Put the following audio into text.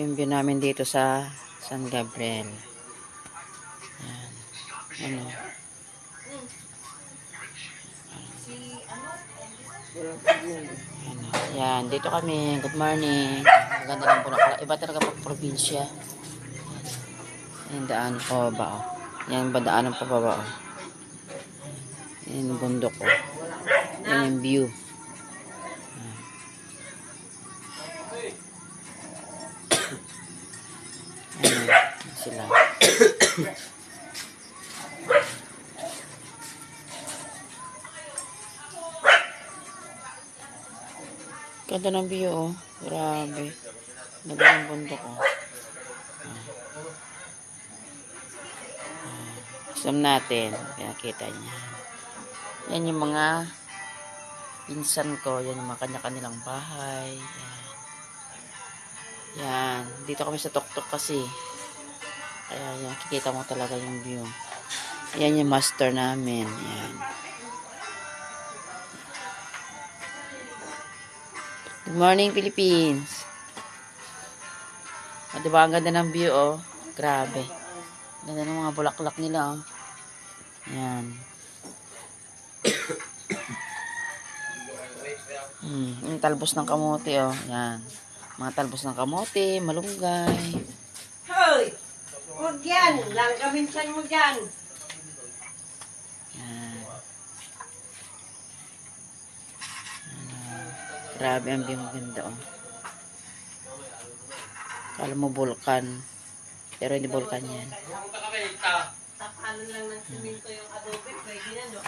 yung view namin dito sa San Gabriel. Yan. Ano? Ano? Yan. Dito kami. Good morning. Maganda lang Bulaklak. Iba talaga pag probinsya. Yan daan ko ba oh. Yan ba daanan pa baba oh. Yan yung bundok oh. Yan yung view. Ano sila. Ganda ng view oh. Grabe. Ganda ng bundok oh. Zoom natin. Pinakita niya. Yan yung mga pinsan ko. Yan yung mga kanya-kanilang bahay. Yan. Yan. Dito kami sa tuktok kasi. Kaya yan. Kikita mo talaga yung view. Yan yung master namin. Yan. Good morning, Philippines. O, diba ang ganda ng view, oh. Grabe. Ganda ng mga bulaklak nila, oh. Yan. Yung talbos ng kamote, oh. Yan. Mga talbos ng kamote, malunggay. Hoy! Huwag yan! Langgaminsan mo dyan! Yan. Grabe ang view, ganda, oh. Kala mo vulkan. Pero hindi vulkan yan. Tapalan lang ng simento yung adobe. Pwede na, no?